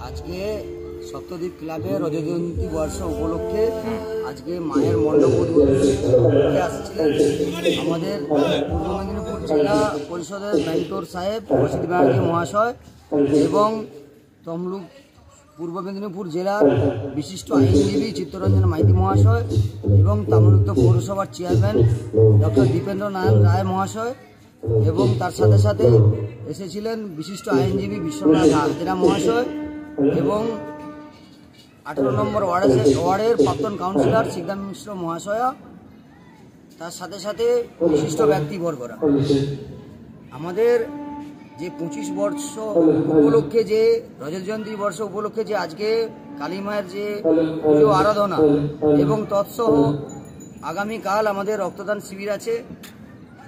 আজকে সপ্তদ্বীপ ক্লাবের রজতজয়ন্তী বর্ষ উপলক্ষে আজকে মায়ের মণ্ডপ উদ্বোধনে আসছিলেন আমাদের পূর্ব মেদিনীপুর জেলা পরিষদের মেন্টর সাহেব রশিদ ব্যানার্জি মহাশয় এবং তমলুক পূর্ব মেদিনীপুর জেলার বিশিষ্ট আইনজীবী চিত্তরঞ্জন মাইতি মহাশয় এবং তমলুক পৌরসভার চেয়ারম্যান ডক্টর দীপেন্দ্র নারায়ণ রায় মহাশয় এবং তার সাথে সাথে এসেছিলেন বিশিষ্ট আইনজীবী বিশ্বনাথ হাজরা মহাশয় এবং 18 নম্বর ওয়ার্ডের প্রাক্তন কাউন্সিলর সিদ্ধান মিশ্র মহাশয়া, তার সাথে সাথে বিশিষ্ট ব্যক্তিবর্গরা। আমাদের যে 25 বর্ষ উপলক্ষে যে রজত জয়ন্তী বর্ষ উপলক্ষে যে আজকে কালী মায়ের যে পুজো আরাধনা এবং তৎসহ আগামীকাল আমাদের রক্তদান শিবির আছে,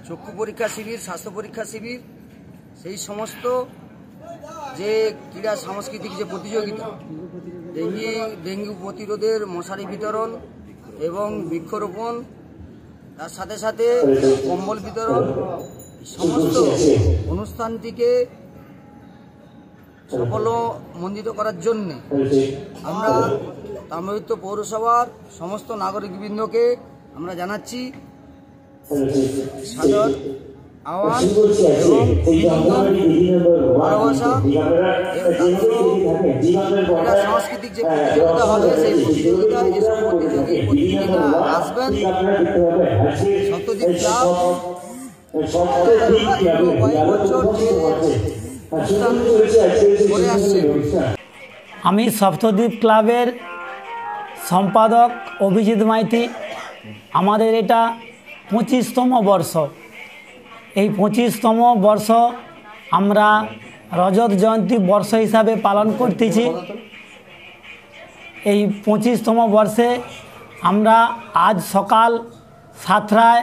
চক্ষু পরীক্ষা শিবির, স্বাস্থ্য পরীক্ষা শিবির, সেই সমস্ত যে ক্রীড়া সাংস্কৃতিক যে প্রতিযোগিতা, ডেঙ্গু প্রতিরোধের মশারি বিতরণ এবং বৃক্ষরোপণ, তার সাথে সাথে কম্বল বিতরণ, সমস্ত অনুষ্ঠানটিকে সাফল্যমণ্ডিত করার জন্য আমরা তাম্রলিপ্ত পৌরসভার সমস্ত নাগরিকবৃন্দকে আমরা জানাচ্ছি সাদর আহ্বান এবং অভিনন্দন, ভালোবাসা। সাংস্কৃতিক যে প্রতিযোগিতা হবে সেই প্রতিযোগিতায় যেসব প্রতিযোগিতা আসবেন সপ্তদ্বীপ ক্লাব কয়েক বছর যে অনুষ্ঠান করে আসছে। আমি সপ্তদ্বীপ ক্লাবের সম্পাদক অভিজিৎ মাইতি। আমাদের এটা 25তম বর্ষ। এই 25তম বর্ষ আমরা রজত জয়ন্তী বর্ষ হিসাবে পালন করতেছি। এই 25তম বর্ষে আমরা আজ সকাল 7টায়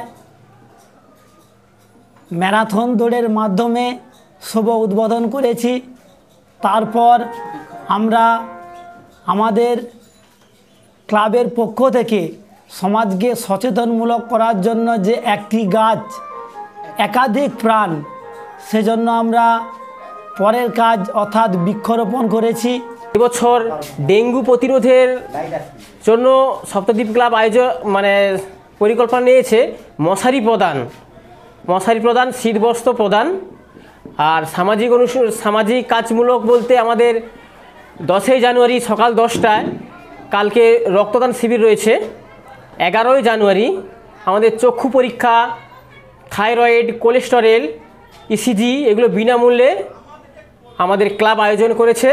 ম্যারাথন দৌড়ের মাধ্যমে শুভ উদ্বোধন করেছি। তারপর আমরা আমাদের ক্লাবের পক্ষ থেকে সমাজকে সচেতনমূলক করার জন্য যে একটি গাছ একাধিক প্রাণ, সেজন্য আমরা পরের কাজ অর্থাৎ বৃক্ষরোপণ করেছি। এবছর ডেঙ্গু প্রতিরোধের জন্য সপ্তদ্বীপ ক্লাব পরিকল্পনা নিয়েছে মশারি প্রদান, শীতবস্ত্র প্রদান, আর সামাজিক কাজমূলক বলতে আমাদের 10ই জানুয়ারি সকাল 10টায় কালকে রক্তদান শিবির রয়েছে। 11ই জানুয়ারি আমাদের চক্ষু পরীক্ষা, থাইরয়েড, কোলেস্টেরল, ইসিজি এগুলো বিনামূল্যে আমাদের ক্লাব আয়োজন করেছে।